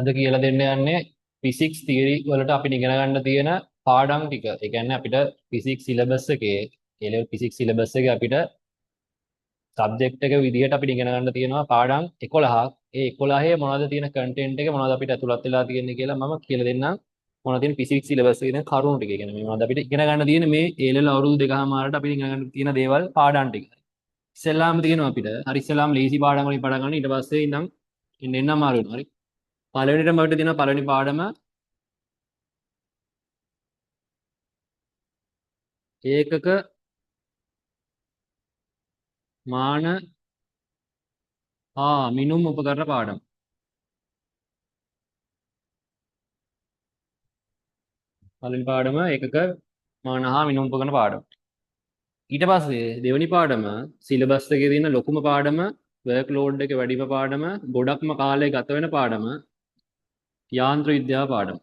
අද කියලා දෙන්න යන්නේ ෆිසික්ස් තියරි වලට අපිට ඉගෙන ගන්න තියෙන පාඩම් ටික. ඒ කියන්නේ අපිට ෆිසික්ස් සිලබස් එකේ A level ෆිසික්ස් සිලබස් එකේ අපිට සබ්ජෙක්ට් එක විදිහට අපිට ඉගෙන ගන්න තියෙනවා පාඩම් 11ක්. ඒ 11 මොනවද තියෙන කන්ටෙන්ට් එක මොනවද අපිට ඇතුළත් වෙලා තියෙන්නේ කියලා මම කියලා දෙන්නම්. මොනවද තියෙන ෆිසික්ස් සිලබස් එකේ තියෙන කරුණු ටික. කියන්නේ මේ මොනවද අපිට ඉගෙන ගන්න තියෙන මේ A level අවුරුදු දෙකමාරට අපිට ඉගෙන ගන්න තියෙන දේවල් පාඩම් ටික. ඉස්සෙල්ලාම තියෙනවා අපිට හරි ඉස්සෙල්ලාම ලේසි පාඩම් වලින් පටන් ගන්න ඊට පස්සේ ඉඳන් එන්න අමාරු වෙනවා. හරි පළවෙනිටම අපිට තියෙනවා පළවෙනි පාඩම ඒකක මාන මිනුම් උපකරණ පාඩම. පළවෙනි පාඩම ඒකක මාන මිනුම් උපකරණ පාඩම. ඊට පස්සේ දෙවෙනි පාඩම සිලබස් එකේ තියෙන ලොකුම පාඩම වර්ක් ලෝඩ් එක වැඩිම පාඩම ගොඩක්ම කාලය ගත වෙන පාඩම යාන්ත්‍ර විද්‍යාව පාඩම.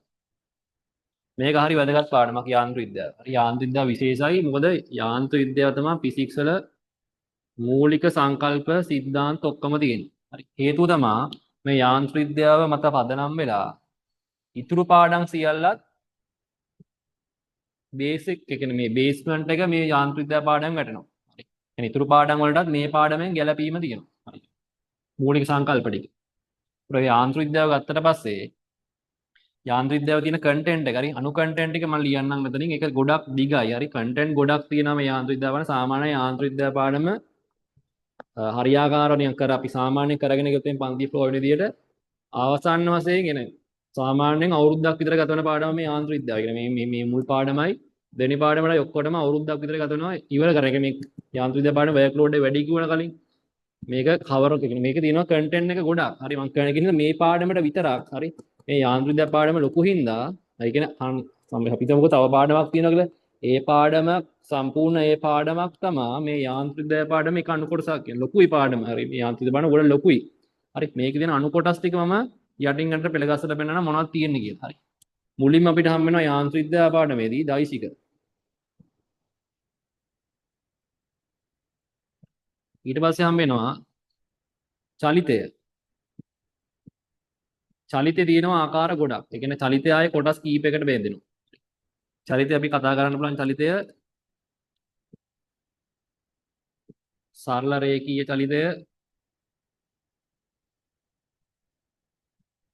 මේක හරි වැදගත් පාඩමක් යාන්ත්‍ර විද්‍යාව. හරි යාන්ත්‍ර විද්‍යාව විශේෂයි. මොකද යාන්ත්‍ර විද්‍යාව තමයි ෆිසික්ස් වල මූලික සංකල්ප සිද්ධාන්ත ඔක්කොම තියෙන්නේ. හරි හේතුව තමයි මේ යාන්ත්‍ර විද්‍යාව මත පදනම් වෙලා ඉතුරු පාඩම් සියල්ලත් බේසික් ඒ කියන්නේ මේ බේස්මන්ට් එක මේ යාන්ත්‍ර විද්‍යාව පාඩම් වැටෙනවා. හරි. يعني ඉතුරු පාඩම් වලටත් මේ පාඩමෙන් ගැලපීම තියෙනවා. හරි. මූලික සංකල්ප ටික. ඒ යාන්ත්‍ර විද්‍යාව ගත්තට පස්සේ යාන්ත්‍ර විද්‍යාවේ තියෙන කන්ටෙන්ට් එක හරි අණු කන්ටෙන්ට් එක මම ලියන්නම් මෙතනින් ඒක ගොඩක් දිගයි. හරි කන්ටෙන්ට් ගොඩක් තියෙනවා මේ යාන්ත්‍ර විද්‍යාව වල සාමාන්‍ය යාන්ත්‍ර විද්‍යාව පාඩම හරියාකාරව නිකන් කර අපි සාමාන්‍ය කරගෙන ගියොත් මේ පන්ති ෆ්ලෝ වෙන විදියට අවසාන වශයෙන් එන සාමාන්‍යයෙන් අවුරුද්දක් විතර ගත වෙන පාඩම මේ යාන්ත්‍ර විද්‍යාව. කියන්නේ මේ මුල් පාඩමයි දෙවෙනි පාඩමයි ඔක්කොටම අවුරුද්දක් විතර ගත වෙනවා ඉවර කරගෙන මේ යාන්ත්‍ර විද්‍යාව පාඩම වර්ක් ලෝඩ් එක වැඩි කිව්වන කලින් මේක කවර් කියන්නේ මේකේ තියෙනවා කන්ටෙන්ට් එක ගොඩක්. හරි මම කියන්නේ මේ පාඩමට විතරක් හරි මේ යාන්ත්‍ර විද්‍යාව පාඩම ලොකු හින්දා ඒ කියන්නේ අපි හිතමුකෝ තව පාඩමක් තියෙනවා කියලා. ඒ පාඩම සම්පූර්ණ ඒ පාඩමක් තමයි මේ යාන්ත්‍ර විද්‍යාව පාඩම එක අණු කොටසක් කියන්නේ. ලොකුයි පාඩම. හරි මේ යාන්ත්‍ර විද්‍යාව පාඩම ගොඩක් ලොකුයි. හරි මේකේ තියෙන අණු කොටස් ටික මම යටින් යටට පෙළ ගස්සලා පෙන්නන මොනවද තියෙන්නේ කියලා. හරි. මුලින්ම අපිට හම් වෙනවා යාන්ත්‍ර විද්‍යාව පාඩමේදී දෛසික. ඊට පස්සේ හම් වෙනවා චලිතය. චලිතේ තියෙනවා ආකාර ගොඩක්. ඒ කියන්නේ චලිතය ආයේ කොටස් කීපයකට බෙදෙනවා. චලිතය අපි කතා කරන්න පුළුවන් චලිතය සරල රේඛීය චලිතය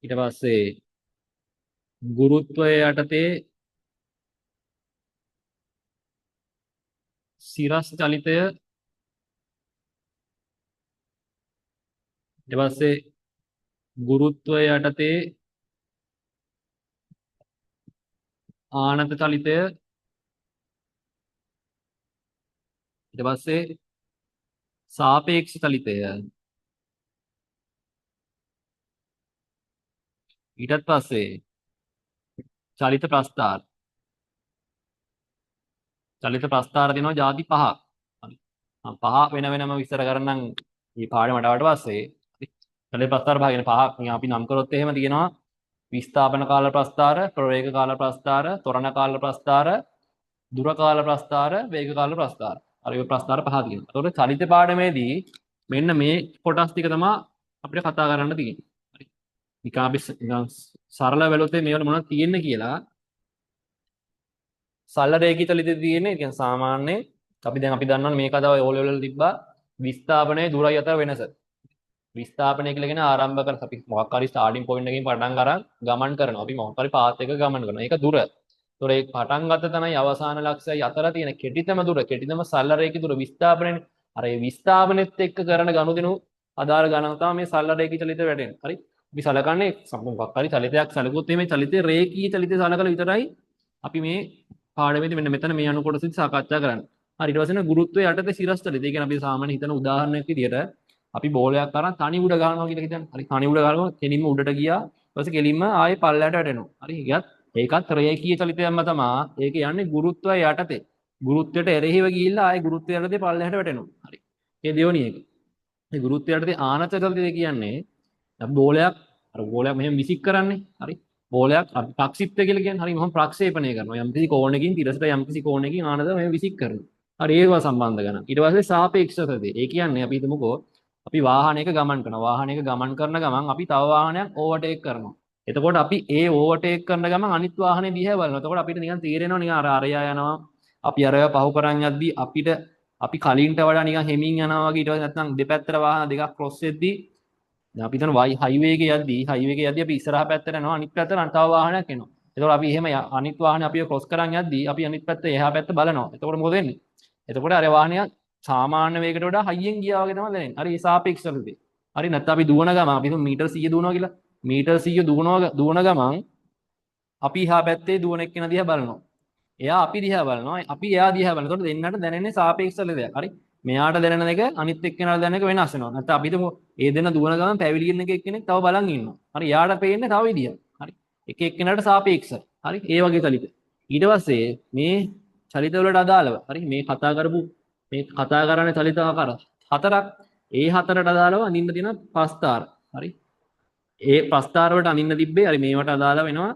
ඊට පස්සේ ගුරුත්වය යටතේ සිරස් චලිතය ඊට පස්සේ ගුරුත්වය යටතේ ආනත චලිතය ඊට පස්සේ සාපේක්ෂ චලිතය ඊටත් පස්සේ චලිත ප්‍රස්ථාර දෙනවා ಜಾති පහක්. හරි. පහ වෙන වෙනම විස්තර කරන්නම් මේ පාඩමට ආවට පස්සේ. හරි. චලිත ප්‍රස්ථාර පහ කියන පහක් අපි නම් කරොත් එහෙම තියෙනවා විස්ථාපන කාල ප්‍රස්ථාර, ප්‍රවේග කාල ප්‍රස්ථාර, ත්වරණ කාල ප්‍රස්ථාර, දුර කාල ප්‍රස්ථාර, වේග කාල ප්‍රස්ථාර. හරි ඔය ප්‍රස්ථාර පහ තියෙනවා. ඒතකොට චලිත පාඩමේදී මෙන්න මේ කොටස් ටික තමයි අපිට කතා කරන්න තියෙන්නේ. හරි. නිකන් අපි සරල වෙලොත් මේවල මොනවද තියෙන්නේ කියලා සරල රේඛී චලිතය තියෙන්නේ. කියන්නේ සාමාන්‍ය අපි දන්නවා මේක අද ඕ ලෙවල් වල තිබ්බා විස්ථාපනයේ දුරයි අතර වෙනස. විස්ථාපනය කියලා කියන ආරම්භ කර අපි මොකක් හරි ස්ටාර්ටින් පොයින්ට් එකකින් පටන් අරන් ගමන් කරනවා. අපි මොකක් හරි පාත් එක ගමන් කරනවා. ඒක දුර. ඒතොර ඒ පටන් ගත තැනයි අවසාන ලක්ෂයයි අතර තියෙන කෙටිතම දුර, කෙටිතම සරල රේඛී දුර විස්ථාපනයනේ. අර ඒ විස්ථාපනෙත් එක්ක කරන ගනුදෙනු අදාළ ගණන තමයි මේ සරල රේඛී චලිතය වැටෙන්නේ. හරි. අපි සලකන්නේ මොකක් හරි චලිතයක් සලකුවොත් මේ චලිතේ රේඛීය චලිතය සලකලා විතරයි අපි මේ පාඩමේදී මෙන්න මෙතන මේ අණු කොටසෙදි සාකච්ඡා කරන්නේ. හරි ඊට පස්සේ ගුරුත්වය යටතේ සිරස් චලිතය. ඒ කියන්නේ අපි සාමාන්‍ය හිතන උදාහරණයක් විදියට අපි බෝලයක් අරන් තනි උඩ ගහනවා කියලා හිතන්න. හරි තනි උඩ ගහනවා කෙලින්ම උඩට ගියා. ඊට පස්සේ කෙලින්ම ආයේ පල්ලයට වැටෙනවා. හරි ඒකත් රේඛීය චලිතයක්ම තමයි. ඒක යන්නේ ගුරුත්වය යටතේ. ගුරුත්වයට එරෙහිව ගිහිල්ලා ආයේ ගුරුත්වය යටතේ පල්ලයට වැටෙනවා. හරි. ඒ දෙවෙනි එක. මේ ගුරුත්වය යටතේ ආනත චලිතය කියන්නේ අපි බෝලයක් මෙහෙම විසික් කරන්නේ. හරි. බෝලයක් අපි ප්‍රක්ෂිප්ත කියලා කියන්නේ. හරි මම ප්‍රක්ෂේපණය කරනවා. යම්කිසි කෝණයකින් තිරසට යම්කිසි කෝණයකින් ආනත මෙහෙම විසික් කරනවා. හරි ඒකව සම්බන්ධ ගණන්. ඊට පස්සේ සාපේක්ෂ චලිතය. ඒ කියන්නේ අපි හිතමුකෝ අපි වාහනයක ගමන් කරනවා. වාහනයක ගමන් කරන ගමන් අපි තව වාහනයක් ඕවර්ටේක් කරනවා. එතකොට අපි ඒ ඕවර්ටේක් කරන ගමන් අනිත් වාහනේ දිහා බලනවා. එතකොට අපිට නිකන් තේරෙනවා නිකන් අරයා යනවා. අපි අරයා පහු කරන් යද්දී අපිට අපි කලින්ට වඩා නිකන් හෙමින් යනවා වගේ ඊට පස්සේ නැත්නම් දෙපැත්තට වාහන දෙකක් ක්‍රොස් වෙද්දී දැන් අපි හිතන හයිවේ එකේ යද්දී අපි ඉස්සරහා පැත්තට යනවා අනිත් පැත්තට තව වාහනයක් එනවා. එතකොට අපි එහෙම අනිත් වාහනේ අපිව ක්‍රොස් කරන් යද්දී අපි අනිත් පැත්ත එහා පැත්ත බලනවා. එතකොට මොකද වෙන්නේ? එතකොට අර වාහනය සාමාන්‍ය වේගයට වඩා හයියෙන් ගියා වගේ තමයි දැනෙන්නේ. හරි ඒ සාපේක්ෂවද? හරි නැත්නම් අපි දුවන ගමන් අපි මීටර් 100 දුවනවා කියලා. මීටර් 100 දුවන ගමන් අපි එහා පැත්තේ දුවන එක්කෙනා දිහා බලනවා. එයා අපි දිහා බලනවා. අපි එයා දිහා බලනවා. එතකොට දෙන්නට දැනෙන්නේ සාපේක්ෂව දෙයක්. හරි. මෙයාට දැනෙන එක අනිත් එක්කෙනාට දැනෙන එක වෙනස් වෙනවා. නැත්නම් අපි හිතමු ඒ දෙන්න දුවන ගමන් පැවිලියන් එක එක්කෙනෙක් තව බලන් ඉන්නවා. හරි. එයාට පේන්නේ තව විදියක්. හරි. එක එක්කෙනාට සාපේක්ෂව. හරි. ඒ වගේ චලිත. ඊට පස්සේ මේ චලිත වලට අදාළව හරි මේ කතා කරන්නේ චලිත ආකාර හතරක්. ඒ හතරට අදාළව අඳින්න තියෙන ප්‍රස්තාර. හරි. ඒ ප්‍රස්තාර වලට අඳින්න තිබ්බේ හරි මේවට අදාළ වෙනවා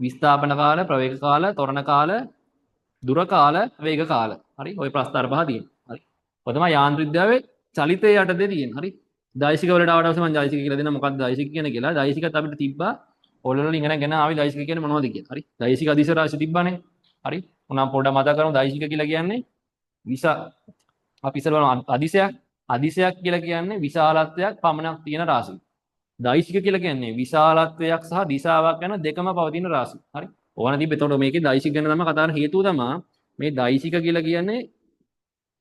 විස්ථාපන කාල, ප්‍රවේග කාල, ත්වරණ කාල, දුර කාල, වේග කාල. හරි. ওই ප්‍රස්තාර පහ තියෙනවා. හරි. ඔය තමයි යාන්ත්‍ර විද්‍යාවේ චලිතයේ යටතේ තියෙන. හරි. දෛසික වලට ආවට පස්සේ මම දෛසික කියලා දෙන්න මොකක්ද දෛසික කියන්නේ කියලා. දෛසිකත් අපිට තිබ්බා ඔලවල ඉගෙන ගෙන ආවි දෛසික කියන්නේ මොනවද කියලා. හරි. දෛසික අදිශ රාශි තිබ්බනේ. හරි. උනම් පොඩ්ඩක් මතක කරමු දෛසික කියලා කියන්නේ අපි ඉස්සර බලමු අදිශයක් කියලා කියන්නේ විශාලත්වයක් පමණක් තියෙන රාශිය. දෛසික කියලා කියන්නේ විශාලත්වයක් සහ දිශාවක් යන දෙකම පවතින රාශිය. හරි. ඕන තිබ්බ. එතකොට මේකේ දෛසික ගැන තමයි කතා කරන හේතුව තමයි මේ දෛසික කියලා කියන්නේ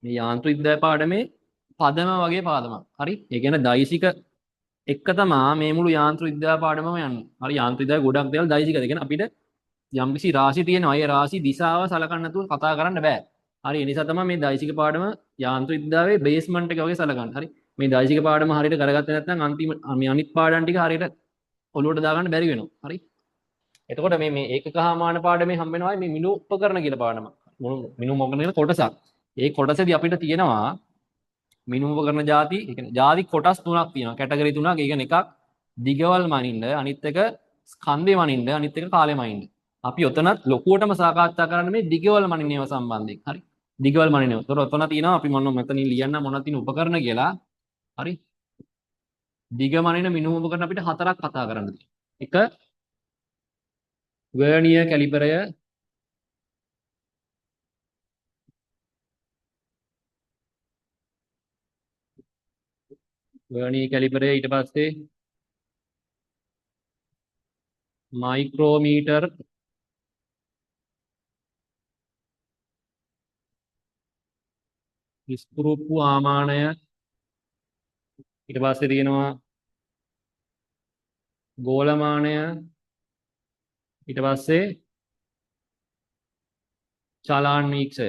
මේ යාන්ත්‍ර විද්‍යාව පාඩමේ පදම වගේ පාදමක්. හරි. ඒ කියන්නේ දෛසික එක තමයි මේ මුළු යාන්ත්‍ර විද්‍යාව පාඩමම යන්නේ. හරි. යාන්ත්‍ර විද්‍යාවේ ගොඩක් දේවල් දෛසිකද. ඒ කියන්නේ අපිට යම්කිසි රාශි තියෙනවා. ඒ රාශි දිශාව සලකන්න නැතුව කතා කරන්න බෑ. හරි. ඒ නිසා තමයි මේ දෛසික පාඩම යාන්ත්‍ර විද්‍යාවේ බේස්මන්ට් එක වගේ සලකන්නේ. හරි. මේ දෛසික පාඩම හරියට කරගත්තේ නැත්නම් අන්තිම මේ අනිත් පාඩම් ටික හරියට ඔලුවට දාගන්න බැරි වෙනවා. හරි. එතකොට මේ ඒකකහාමාන පාඩමේ හම්බ වෙනවා මේ මිනු උපකරණ කියලා පාඩමක්. මිනු උපකරණ කියන කොටසක්. ඒ කොටසේදී අපිට තියෙනවා මිනු උපකරණ ಜಾති, ඒ කියන්නේ ಜಾති කොටස් තුනක් තියෙනවා. කැටගරි තුනක්. ඒ කියන්නේ එකක් දිගවල් මනින්න, අනිත් එක ස්කන්ධේ මනින්න, අනිත් එක කාලේ මනින්න. අපි ඔතනත් ලොකුවටම සාකච්ඡා කරන්න මේ දිගවල් මනින්නේව සම්බන්ධයෙන්. හරි. දිගවල් මනින්නේව. ඒතර ඔතන තියෙනවා අපි මෙතනින් ලියන්න මොනවද තියෙන උපකරණ කියලා. හරි. දිග මනින මිනු උපකරණ අපිට හතරක් කතා කරන්න තියෙනවා. එක වර්නියර් කැලිපරය, ඊට පස්සේ මයික්‍රෝමීටර්, ස්ක්‍රූප්පු ආමානය, ඊට පස්සේ තියෙනවා ගෝලමානය, ඊට පස්සේ චලාන් වීක්ෂය.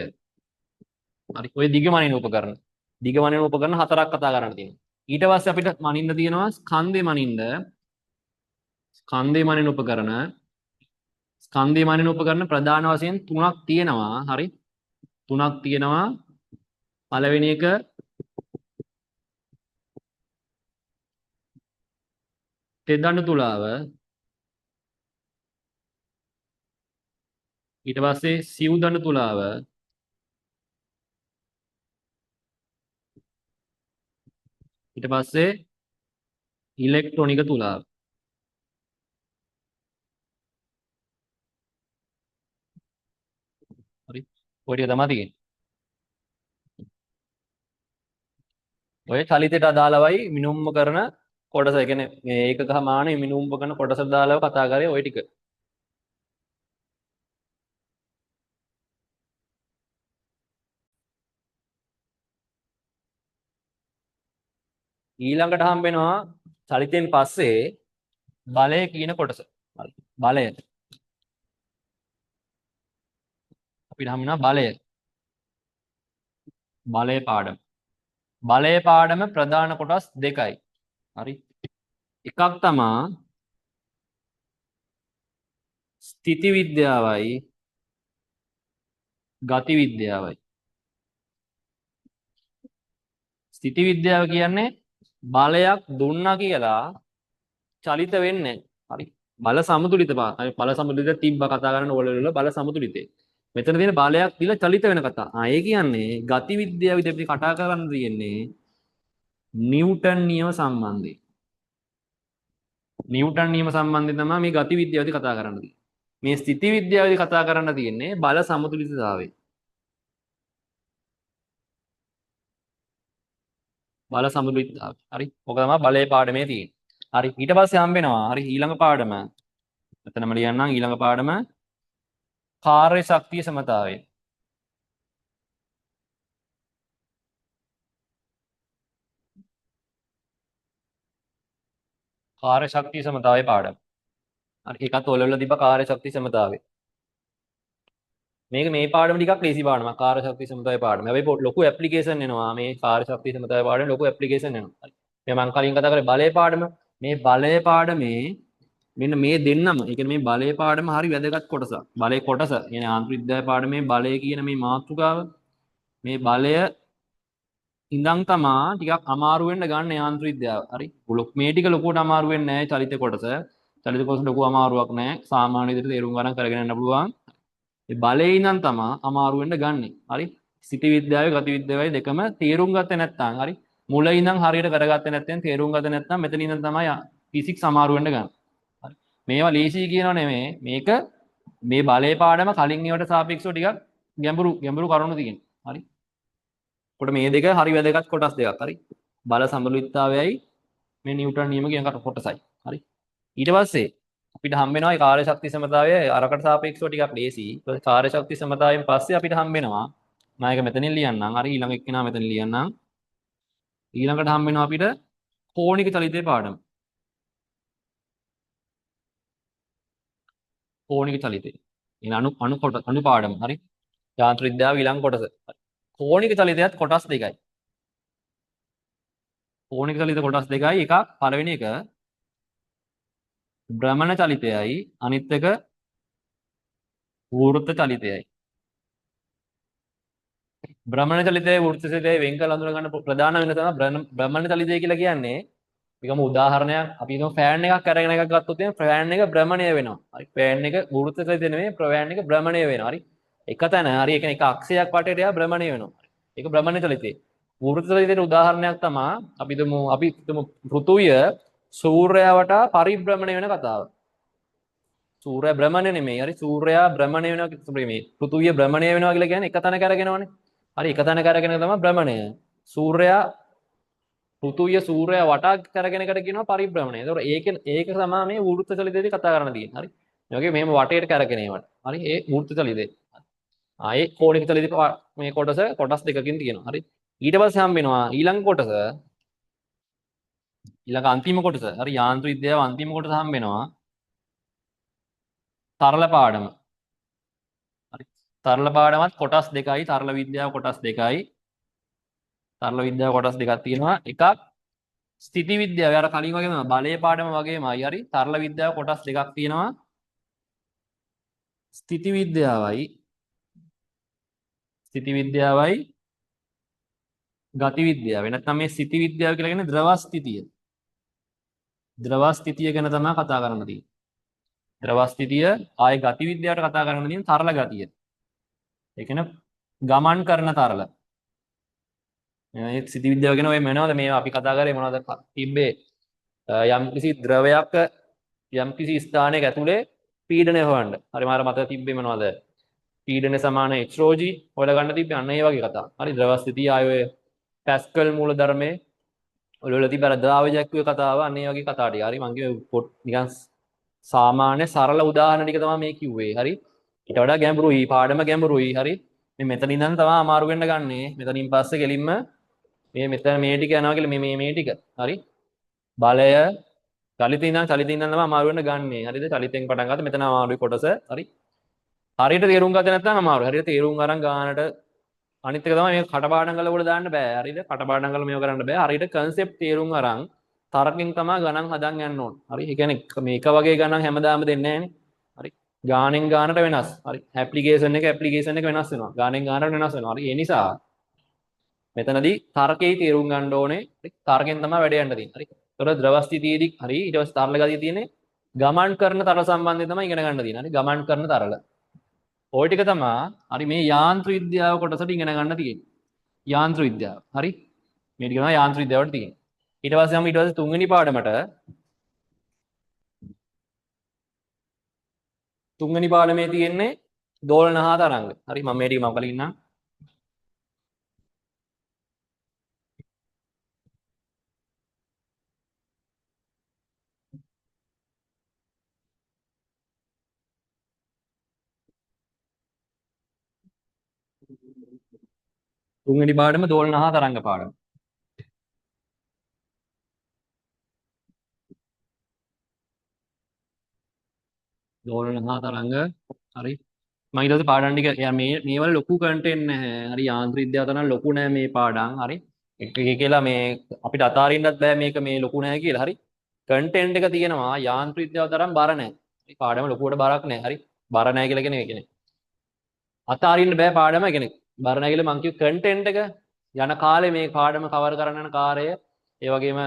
හරි. ඔය දිග මනින උපකරණ. දිග මනින උපකරණ හතරක් කතා කරන්න තියෙනවා. ඊට පස්සේ අපිට මනින්න තියෙනවා ස්කන්ධේ මනින්න. ස්කන්ධේ මනින උපකරණ. ස්කන්ධේ මනින උපකරණ ප්‍රධාන වශයෙන් තුනක් තියෙනවා. හරි. තුනක් තියෙනවා. පළවෙනි එක තෙදඬු තුලාව, ඊට පස්සේ සිව්දඬු තුලාව, ඊට පස්සේ ඉලෙක්ට්‍රොනික තුලාව. හරි. ඔය ටික තමයි තියෙන්නේ. ඔය චලිතයට අදාළවයි මිනුම්ම කරන කොටස. ඒ කියන්නේ මේ ඒකක මානෙ මිනුම්ම කරන කොටසට අදාළව කතා කරේ ওই ටික. ඊළඟට හම්බ වෙනවා චලිතෙන් පස්සේ බලය කියන කොටස. හරි. බලය. අපිට හම්බ වෙනවා බලය. බලය පාඩම. බලය පාඩම ප්‍රධාන කොටස් දෙකයි. හරි. එකක් තමා ස්ථිති විද්‍යාවයි ගති විද්‍යාවයි. ස්ථිති විද්‍යාව කියන්නේ බලයක් දුන්නා කියලා චලිත වෙන්නේ. හරි. බල සමතුලිතතාව. හරි. බල සමතුලිතය තිබ්බ කතා කරන ඕලවල බල සමතුලිතය. මෙතන තියෙන බලයක් දීලා චලිත වෙන කතා. ඒ කියන්නේ ගති විද්‍යාවේදී අපි කතා කරන්න තියෙන්නේ නිව්ටන් නියම සම්බන්ධය. නිව්ටන් නියම සම්බන්ධයෙන් තමයි මේ ගති විද්‍යාවේදී කතා කරන්න තියෙන්නේ. මේ ස්ථිති විද්‍යාවේදී කතා කරන්න තියෙන්නේ බල සමතුලිතතාවය. බල සමතුලිතතාවය. හරි. ඔක තමයි බලයේ පාඩමේ තියෙන්නේ. හරි. ඊට පස්සේ හම්බ වෙනවා. හරි ඊළඟ පාඩම. මෙතනම ලියන්නම් ඊළඟ පාඩම කාර්ය ශක්තිය සමතාවය. කාර්ය ශක්තිය සමතාවය පාඩම. හරි. ඒකත් ඔලවල තිබ්බ කාර්ය ශක්තිය සමතාවය. මේක මේ පාඩම ටිකක් ලේසි පාඩමක් කාර්ය ශක්තිය සමතාවය පාඩම. හැබැයි ලොකු ඇප්ලිකේෂන් එනවා මේ කාර්ය ශක්තිය සමතාවය පාඩමේ ලොකු ඇප්ලිකේෂන් එනවා. හරි. මේ මම කලින් කතා කරේ බලයේ පාඩම. මේ බලයේ පාඩමේ මෙන්න මේ දෙන්නම ඒ කියන්නේ මේ බලයේ පාඩම හරි වැදගත් කොටසක්. බලයේ කොටස. කියන්නේ ආන්තරික විද්‍යාවේ පාඩමේ බලය කියන මේ මාතෘකාව මේ බලය ඉඳන් තමා ටිකක් අමාරු වෙන්න ගන්න යාන්ත්‍රික විද්‍යාව. හරි. මේ ටික ලොකුවට අමාරු වෙන්නේ නැහැ චලිත කොටස. චලිත කොටස ලොකු අමාරුවක් නැහැ. සාමාන්‍ය විදිහට තේරුම් ගන්න කරගෙන යන්න පුළුවන්. මේ බලයේ ඉඳන් තමා අමාරු වෙන්න ගන්නෙ. හරි. ස්ථිති විද්‍යාවේ ගති විද්‍යාවේ දෙකම තේරුම් ගත්තේ නැත්නම් හරි. මුල ඉඳන් හරියට කරගත්තේ නැත්නම් තේරුම් ගත්තේ නැත්නම් මෙතන ඉඳන් තමයි ෆිසික්ස් අමාරු වෙන්න ගන්න. හරි. මේවා ලේසි කියනව නෙමෙයි. මේක මේ බලයේ පාඩම කලින් ඒවට සාපේක්ෂව ටිකක් ගැඹුරු කරුණු තියෙනවා. හරි. කොට මේ දෙක හරි වැදගත් කොටස් දෙකක්. හරි. බල සමතුලිතතාවයයි මේ නිව්ටන් නියම කියන කොටසයි. හරි. ඊට පස්සේ අපිට හම්බ වෙනවා ඒ කාර්ය ශක්ති සමතාවය අරකට සාපේක්ෂව ටිකක් ලේසි. ඊට කාර්ය ශක්ති සමතාවයෙන් පස්සේ අපිට හම්බ වෙනවා මම ඒක මෙතනින් ලියන්නම්. හරි ඊළඟ එක්කෙනා මෙතන ලියන්නම්. ඊළඟට හම්බ වෙනවා අපිට කෝණික චලිතයේ පාඩම. කෝණික චලිතය. එන අණු පාඩම. හරි. යාන්ත්‍රික විද්‍යාව ඊළඟ කොටස. කෝණික චලිතයත් කොටස් දෙකයි. කෝණික චලිත කොටස් දෙකයි. එකක් පළවෙනි එක භ්‍රමණ චලිතයයි අනිත් එක වෘත්ත චලිතයයි. භ්‍රමණ චලිතයයි වෘත්ත චලිතයයි වෙන් කරලා අඳුන ගන්න ප්‍රධාන වෙනස තමයි භ්‍රමණ චලිතය කියලා කියන්නේ. මේකම උදාහරණයක් අපි හිතමු ෆෑන් එකක් අරගෙන එකක් ගත්තොත් එහෙනම් ෆෑන් එක භ්‍රමණය වෙනවා. හරි ෆෑන් එක වෘත්ත චලිතය නෙමෙයි ෆෑන් එක භ්‍රමණය වෙනවා. හරි එක තැන හරි ඒ කියන්නේ එක අක්ෂයක් වටේට එයා භ්‍රමණය වෙනවා. ඒක භ්‍රමණ චලිතය. වෘත්ත චලිතයේ උදාහරණයක් තමයි අපි හිතමු පෘථුවිය සූර්යයා වටා පරිභ්‍රමණය වෙන කතාව. සූර්යයා භ්‍රමණය නෙමෙයි. හරි සූර්යයා භ්‍රමණය වෙනවා මේ පෘථුවිය භ්‍රමණය වෙනවා කියලා කියන්නේ එක තැනක අරගෙනවනේ. හරි එක තැනක අරගෙන තමයි භ්‍රමණය. සූර්යයා පෘථුවිය සූර්යයා වටා කරගෙන එකට කියනවා පරිභ්‍රමණය. ඒතකොට ඒක තමයි මේ වෘත්ත චලිතයේදී කතා කරන්න තියෙන්නේ. හරි. මේ වගේ මෙහෙම වටේට කරගෙන ඒවට. හරි ඒ වෘත්ත චලිතය. ආයේ කෝණික චලිතේ මේ කොටස් දෙකකින් තියෙනවා. හරි. ඊට පස්සේ හම්බ වෙනවා ඊළඟ කොටස. ඊළඟ අන්තිම කොටස. හරි යාන්ත්‍රික විද්‍යාව අන්තිම කොටස හම්බ වෙනවා. තරල පාඩම. හරි. තරල පාඩමත් කොටස් දෙකයි. තරල විද්‍යාව කොටස් දෙකයි. තරල විද්‍යාව කොටස් දෙකක් තියෙනවා. එකක් ස්ථිති විද්‍යාව. අර කලින් වගේම බලයේ පාඩම වගේමයි. හරි තරල විද්‍යාව කොටස් දෙකක් තියෙනවා. ස්ථිති විද්‍යාවයි ගති විද්‍යාව. නැත්නම් මේ ස්ථිති විද්‍යාව කියලා කියන්නේ ද්‍රව ස්ථිතිය. ද්‍රව ස්ථිතිය ගැන තමයි කතා කරන්න තියෙන්නේ. ද්‍රව ස්ථිතිය ආයේ ගති විද්‍යාවට කතා කරන්න තියෙන තරල ගතිය. ඒ කියන්නේ ගමන් කරන තරල. මේ ස්ථිති විද්‍යාව ගැන ඔය මොනවද මේ අපි කතා කරේ මොනවද තිබ්බේ යම්කිසි ද්‍රවයක් යම්කිසි ස්ථානයක ඇතුලේ පීඩනය හොයන්න. හරි මාර මතක තිබ්බේ මොනවද? පීඩන සමාන HρG හොයලා ගන්න තිබ්බේ අන්න ඒ වගේ කතා. හරි ද්‍රව ස්ථිතිය ආයේ පැස්කල් මූලධර්මයේ ඔලවල තිබ්බ අර ද්‍රාවජක්කුවේ කතාව අන්න ඒ වගේ කතා ටික. හරි මං කිව්වේ නිකන් සාමාන්‍ය සරල උදාහරණ ටික තමයි මේ කිව්වේ. හරි ඊට වඩා ගැඹුරුයි පාඩම ගැඹුරුයි. හරි මේ මෙතන ඉඳන් තමයි අමාරු වෙන්න ගන්නෙ. මෙතනින් පස්සේ ගෙලින්ම මෙතන මේ ටික යනවා කියලා මේ ටික. හරි බලය චලිතින් ඉඳන් තමයි අමාරු වෙන්න ගන්නෙ. හරිද? චලිතෙන් පටන් ගත්ත මෙතන අමාරුයි කොටස. හරි හරියට තේරුම් ගත්තේ නැත්නම් අමාරුයි. හරියට තේරුම් අරන් ගානට අනිත් එක තමයි මේ කටපාඩම් කරලා වල දාන්න බෑ. හරිද? කටපාඩම් කරලා මේව කරන්න බෑ. හරියට concept තේරුම් අරන් තරකින් තමයි ගණන් හදන් යන්න ඕන. හරි? ඒ කියන්නේ මේක වගේ ගණන් හැමදාම දෙන්නේ නැහනේ. හරි? ගානෙන් ගානට වෙනස්. හරි? ඇප්ලිකේෂන් එක වෙනස් වෙනවා. ගානෙන් ගානට වෙනස් වෙනවා. හරි? ඒ නිසා මෙතනදී තර්කයේ තේරුම් ගන්න ඕනේ. හරි? තර්කයෙන් තමයි වැඩ යන්න තියෙන්නේ. හරි? ඒතර ද්‍රව ස්ථිතියේදී හරි ඊට පස්සේ තරල ගතිය තියෙන්නේ ගමන් කරන තරල සම්බන්ධයෙන් තමයි ඉගෙන ගන්න තියෙන්නේ. හරි? ගමන් කරන තරල. ওই ටික තමයි හරි මේ යාන්ත්‍ර විද්‍යාව කොටසට ඉගෙන ගන්න තියෙන්නේ. යාන්ත්‍ර විද්‍යාව. හරි? මේ ටික තමයි යාන්ත්‍ර විද්‍යාවට තියෙන්නේ. ඊට පස්සේ තුන්වෙනි පාඩමට තුන්වෙනි පාඩමේ තියෙන්නේ දෝලන හා තරංග. හරි මම මේ ටික මම කලින් ඉන්නම්. තුන්වෙනි පාඩම දෝලන හා තරංග පාඩම. දෝලන හා තරංග. හරි. මම ඊට පස්සේ පාඩම් ටික යා මේවල ලොකු කන්ටෙන්ට් නැහැ. හරි යාන්ත්‍රික විද්‍යාව තරම් ලොකු නෑ මේ පාඩම්. හරි. එක කියලා මේ අපිට අතාරින්නත් බෑ මේක මේ ලොකු නෑ කියලා. හරි. කන්ටෙන්ට් එක තියෙනවා යාන්ත්‍රික විද්‍යාව තරම් බර නෑ. මේ පාඩම ලොකුවට බරක් නෑ. හරි. බර නෑ කියලා කියන්නේ අතාරින්න බෑ පාඩම කියන්නේ බර නෑ කියලා මං කිව්ව කන්ටෙන්ට් එක යන කාලේ මේ පාඩම කවර් කරන්න යන කාර්යය ඒ වගේම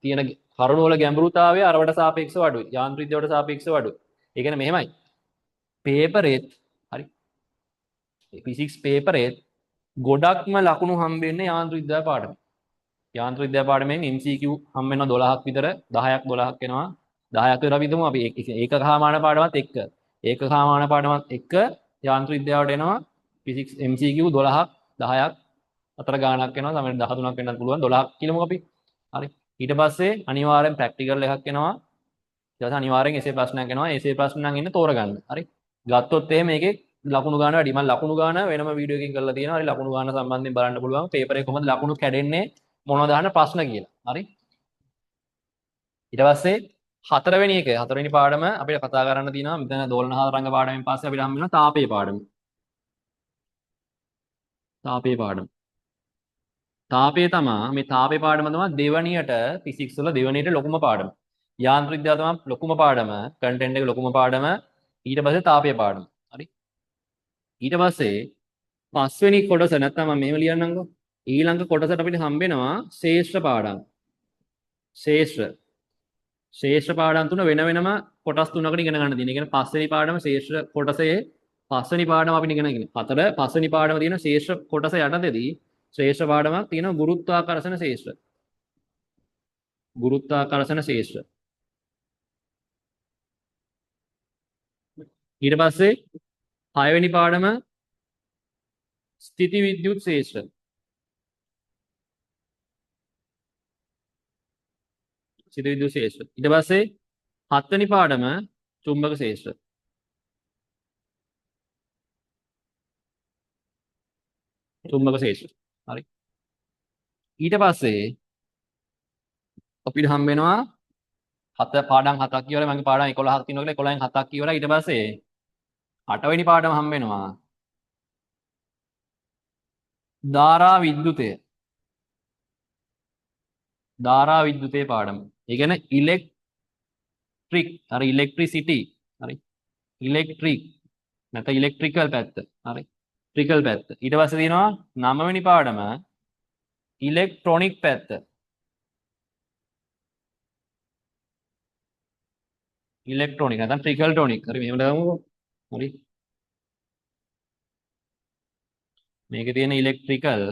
තියෙන කරුණු වල ගැඹුරුතාවය අරවට සාපේක්ෂව අඩුයි. යාන්ත්‍රික විද්‍යාවට සාපේක්ෂව අඩුයි. ඒ කියන්නේ මෙහෙමයි. පේපරේත් හරි ෆිසික්ස් පේපරේත් ගොඩක්ම ලකුණු හම්බෙන්නේ යාන්ත්‍රික විද්‍යාව පාඩමේ. යාන්ත්‍රික විද්‍යාව පාඩමෙන් MCQ හම්බ වෙනවා 12ක් විතර 10ක් 12ක් එනවා 10ක් විතර අපි හිතමු අපි ඒකකහාමාන පාඩමත් එක්ක ඒකකහාමාන පාඩමත් එක්ක යාන්ත්‍රික විද්‍යාවට එනවා ෆිසික්ස් MCQ 12ක් 10ක් අතර ගාණක් එනවා සමහරවිට 13ක් වෙන්නත් පුළුවන් 12ක් කියලාමු අපි. හරි. ඊට පස්සේ අනිවාර්යෙන් ප්‍රැක්ටිකල් එකක් එනවා. ඊට පස්සේ අනිවාර්යෙන් එසේ ප්‍රශ්නයක් එනවා. එසේ ප්‍රශ්න නම් ඉන්නේ තෝරගන්න. හරි. ගත්තොත් එහෙම මේකේ ලකුණු ගාන වැඩි. මම ලකුණු ගාන වෙනම වීඩියෝ එකකින් කරලා තියෙනවා. හරි ලකුණු ගාන සම්බන්ධයෙන් බලන්න පුළුවන්. පේපර් එකේ කොහොමද ලකුණු කැඩෙන්නේ මොනවද අහන ප්‍රශ්න කියලා. හරි. ඊට පස්සේ හතරවෙනි පාඩම අපිට කතා කරන්න තියෙනවා. මෙතන දෝලන හා තරංග පාඩමෙන් පස්සේ අපිට හම්බ වෙනවා තාපයේ පාඩම. තාපයේ පාඩම. තාපය තමා මේ තාපේ පාඩම තමයි දෙවණියට ෆිසික්ස් වල දෙවණියට ලොකුම පාඩම. යාන්ත්‍රික විද්‍යාව තමයි ලොකුම පාඩම, කන්ටෙන්ට් එක ලොකුම පාඩම. ඊට පස්සේ තාපය පාඩම. හරි. ඊට පස්සේ පස්වෙනි කොටස නැත්නම් මම මේව ලියන්නම්කෝ. ඊළඟ කොටසට අපිට හම්බ වෙනවා ශේෂ්ත්‍ර පාඩම්. ශේෂ්ත්‍ර පාඩම් තුන වෙන වෙනම කොටස් තුනකට ඉගෙන ගන්න තියෙනවා. ඒ කියන්නේ පස්වෙනි පාඩම ශේෂ්ත්‍ර කොටසේ පස්වෙනි පාඩම අපිට ඉගෙන ගන්න. හතර පස්වෙනි පාඩම තියෙන ශේෂ්ත්‍ර කොටස යටතේදී ශ්‍රේෂ්ඨ පාඩමක් තියෙනවා ගුරුත්වාකර්ෂණ ශේෂ්ත්‍ර. ගුරුත්වාකර්ෂණ ශේෂ්ත්‍ර. ඊට පස්සේ 6 වෙනි පාඩම ස්ථිති විද්‍යුත් ශේෂ්ත්‍ර. ස්ථිති විද්‍යුත් ශේෂ්ත්‍ර. ඊට පස්සේ 7 වෙනි පාඩම චුම්බක ශේෂ්ත්‍ර. චුම්බක ශේෂ්ත්‍ර. හරි. ඊට පස්සේ අපිට හම්බ වෙනවා පාඩම් 7ක් කියවලා මගේ පාඩම් 11ක් තියෙනවා කියලා 11න් 7ක් කියවලා ඊට පස්සේ 8 වෙනි පාඩම හම්බ වෙනවා ධාරා විද්‍යුතය. ධාරා විද්‍යුතේ පාඩම. ඒ කියන්නේ ඉලෙක්ට්‍රික් හරි ඉලෙක්ට්‍රිසිටි හරි ඉලෙක්ට්‍රික් නැත්නම් ඉලෙක්ට්‍රිකල් පැත්ත හරි ට්‍රිකල් පැත්ත. ඊට පස්සේ තියෙනවා 9 වෙනි පාඩම ඉලෙක්ට්‍රොනික පැත්ත. ඉලෙක්ට්‍රොනික නැත්නම් ට්‍රිකල්ටොනික්. හරි මෙහෙම දාමුකෝ. හරි. මේකේ තියෙන ඉලෙක්ට්‍රිකල්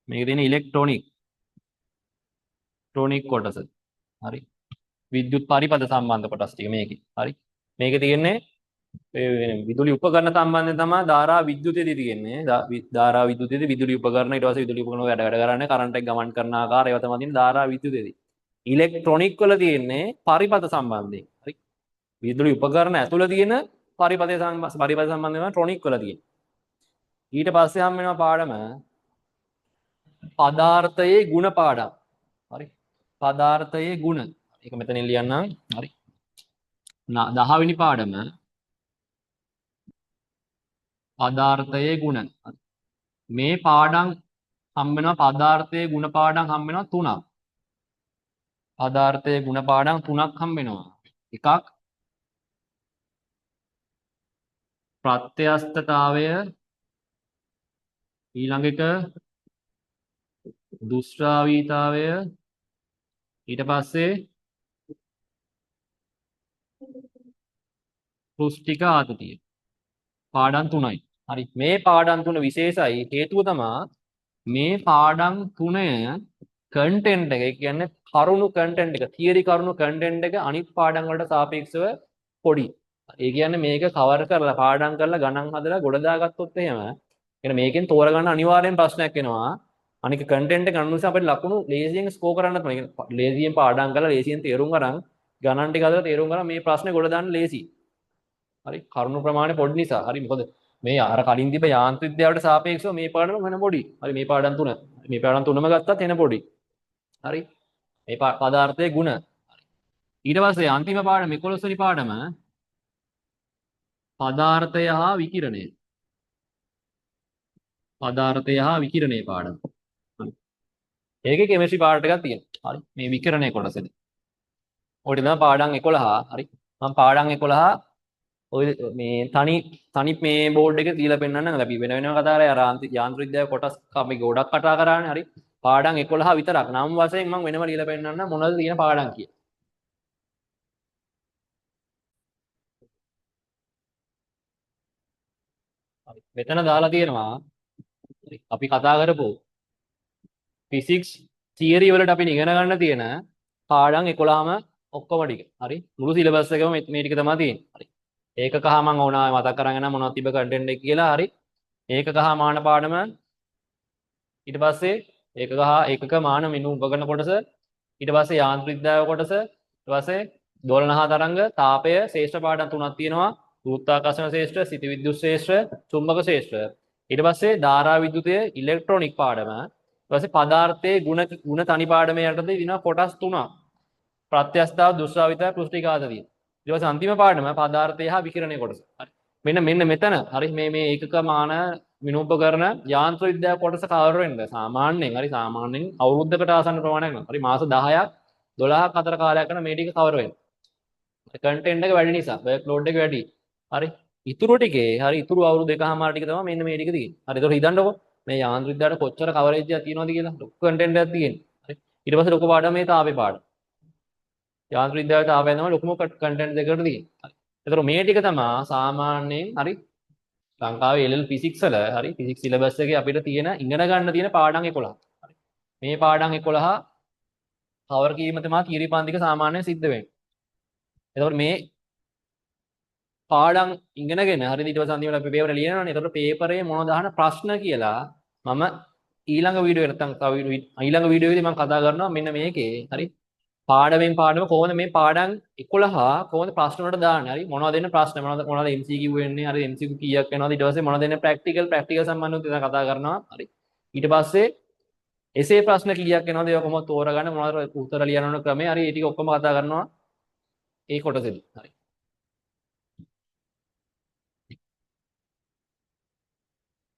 මේකේ තියෙන ඉලෙක්ට්‍රොනික් ටොනික් කොටස. හරි. විද්‍යුත් පරිපථ සම්බන්ධ කොටස් ටික මේකේ. හරි. මේකේ තියෙන්නේ විදුලි උපකරණ සම්බන්ධයෙන් තමයි ධාරා විද්‍යුතයේදී තියෙන්නේ. ධාරා විද්‍යුතයේදී විදුලි උපකරණ ඊට පස්සේ විදුලි උපකරණ වැඩ කරන්නේ කරන්ට් එක ගමන් කරන ආකාරය ඒවා තමයි තියෙන්නේ ධාරා විද්‍යුතයේදී. ඉලෙක්ට්‍රොනික වල තියෙන්නේ පරිපථ සම්බන්ධයෙන්. හරි. විදුලි උපකරණ ඇතුළේ තියෙන පරිපථය සම්බන්ධයෙන් ටොනික් වල තියෙන්නේ. ඊට පස්සේ හම් වෙනවා පාඩම පදාර්ථයේ ගුණ පාඩම්. හරි. පදාර්ථයේ ගුණ. ඒක මෙතනින් ලියන්නම්. හරි. 10 වෙනි පාඩම පදාර්ථයේ ගුණ. මේ පාඩම් හම්බ වෙනවා පදාර්ථයේ ගුණ පාඩම් හම්බ වෙනවා 3ක්. පදාර්ථයේ ගුණ පාඩම් 3ක් හම්බ වෙනවා. එකක් ප්‍රත්‍යස්තතාවය ඊළඟ එක දුෂ්ටාවීතාවය ඊට පස්සේ පෘෂ්ඨික ආතතිය. පාඩම් 3යි. හරි. මේ පාඩම් 3 විශේෂයි හේතුව තමයි මේ පාඩම් 3 කන්ටෙන්ට් එක කියන්නේ කරුණු කන්ටෙන්ට් එක තියරි කරුණු කන්ටෙන්ට් එක අනිත් පාඩම් වලට සාපේක්ෂව පොඩි. ඒ කියන්නේ මේක කවර් කරලා පාඩම් කරලා ගණන් හදලා ගොඩ දාගත්තොත් එහෙම එන මේකෙන් තෝරගන්න අනිවාර්යෙන් ප්‍රශ්නයක් එනවා. අනික කන්ටෙන්ට් එක ගන්න නිසා අපිට ලකුණු ලේසියෙන් ස්කෝර් කරන්නත් පුළුවන්. ලේසියෙන් පාඩම් කරලා ලේසියෙන් තේරුම් අරන් ගණන් ටික හදලා තේරුම් ගන්න මේ ප්‍රශ්නේ ගොඩ දාන්න ලේසි. හරි කරුණු ප්‍රමාණය පොඩි නිසා. හරි මොකද මේ අර කලින් තිබ්බ යාන්ත්‍ර විද්‍යාවට සාපේක්ෂව මේ පාඩම වෙන පොඩි. හරි මේ පාඩම් තුන. මේ පාඩම් තුනම ගත්තත් එන පොඩි. හරි මේ පදාර්ථයේ ಗುಣ. ඊට පස්සේ අන්තිම පාඩම 11 වෙනි පාඩම පදාර්ථය හා විකිරණය. පදාර්ථය හා විකිරණය පාඩම. හරි. ඒකේ කෙමිස්ට්‍රි පාඩම් එකක් තියෙනවා. හරි මේ විකිරණය කොටසේදී. ඔය තමයි පාඩම් 11. හරි මම පාඩම් 11 ඔය මේ තනි මේ බෝඩ් එකේ තියලා පෙන්නන්න අපි වෙන වෙනම කතා කරා යාන්ත්‍ර විද්‍යාව කොටස් අපි ගොඩක් කතා කරානේ හරි පාඩම් 11 විතරක් නම් වශයෙන් මම වෙනම ලියලා පෙන්නන්න මොනවද තියෙන පාඩම් කියලා. හරි මෙතන දාලා තියෙනවා අපි කතා කරපු ෆිසික්ස් තියරි වලට අපි ඉගෙන ගන්න තියෙන පාඩම් 11ම ඔක්කොම ටික. හරි මුළු සිලබස් එකම මේ ටික තමයි තියෙන්නේ. හරි ඒකක හා මම ඕනා මතක් කරගෙන මොනවද තිබ්බ කන්ටෙන්ට් එක කියලා. හරි ඒකක හා මාන පාඩම ඊට පස්සේ ඒකක මාන මිනු උපකරණ කොටස ඊට පස්සේ යාන්ත්‍ර විද්‍යාව කොටස ඊට පස්සේ දෝලන හා තරංග තාපය ශ්‍රේෂ්ඨ පාඩම් තුනක් තියෙනවා. ගුරුත්වාකර්ෂණ ශ්‍රේෂ්ඨ සිත විද්‍යුත් ශ්‍රේෂ්ඨ චුම්බක ශ්‍රේෂ්ඨ ඊට පස්සේ ධාරා විද්‍යුතය ඉලෙක්ට්‍රොනික පාඩම ඊට පස්සේ පදාර්ථයේ ಗುಣ තනි පාඩමේ යටතේ දිනවා කොටස් තුනක්. ප්‍රත්‍යස්ථාව දුෂ්ටාවිතය පෘෂ්ටිඝාතය. ඊට පස්සේ අන්තිම පාඩම පදාර්ථය හා විකිරණය කොටස. හරි. මෙන්න මෙතන හරි මේ ඒකක මාන විනෝපකරණ යාන්ත්‍ර විද්‍යාව කොටස කවර වෙනද? සාමාන්‍යයෙන් හරි සාමාන්‍යයෙන් අවුරුද්දකට ආසන්න ප්‍රමාණයක් නෙවෙයි. හරි මාස 10ක් 12ක් අතර කාලයක් කරන මේ ටික කවර වෙනවා. කන්ටෙන්ට් එක වැඩි නිසා වර්ක් ලෝඩ් එක වැඩි. හරි. ඉතුරු ටිකේ හරි ඉතුරු අවුරුදු දෙකමාර ටික තමයි මෙන්න මේ ටික තියෙන්නේ. හරි. ඒතකොට හිතන්නකෝ මේ යාන්ත්‍ර විද්‍යාවට කොච්චර කවරේජ් එකක් තියෙනවද කියලා. ලොකු කන්ටෙන්ට් එකක් තියෙන්නේ. හරි. ඊට පස්සේ ලොකු පාඩම මේ තාපේ පාඩම. යාන්ත්‍ර විද්‍යාවට තාපය තමයි ලොකුම කන්ටෙන්ට් දෙකට තියෙන්නේ. හරි. ඒතකොට මේ ටික තමයි සාමාන්‍යයෙන් හරි ලංකාවේ LL ෆිසික්ස් වල හරි ෆිසික්ස් සිලබස් එකේ අපිට තියෙන ඉගෙන ගන්න තියෙන පාඩම් 11. හරි. මේ පාඩම් 11 කවර් කිරීම තමයි තියරි පන්තික සාමාන්‍යයෙන් සිද්ධ වෙන්නේ. එතකොට මේ පාඩම් ඉගෙනගෙන හරි ඊට පස්සේ අන්තිමට අපි පේපර් ලියනවානේ. එතකොට පේපරේ මොනවද අහන ප්‍රශ්න කියලා මම ඊළඟ වීඩියෝ එක නැත්නම් තව ඊළඟ වීඩියෝ එකේදී මම කතා කරනවා මෙන්න මේකේ හරි පාඩමෙන් පාඩම කොහොමද මේ පාඩම් 11 කොහොමද ප්‍රශ්න වලට දාන්නේ. හරි මොනවද එන්නේ ප්‍රශ්න මොනවද MCQ වෙන්නේ. හරි MCQ කීයක් වෙනවද. ඊට පස්සේ මොනවද එන්නේ ප්‍රැක්ටිකල් සම්බන්ධව ඉතින් කතා කරනවා. හරි ඊට පස්සේ එසේ ප්‍රශ්න කීයක් එනවද ඒවා කොහොමද තෝරගන්නේ මොනවද උත්තර ලියන ක්‍රමය. හරි ඒ ටික ඔක්කොම කතා කරනවා ඒ කොටසෙදි. හරි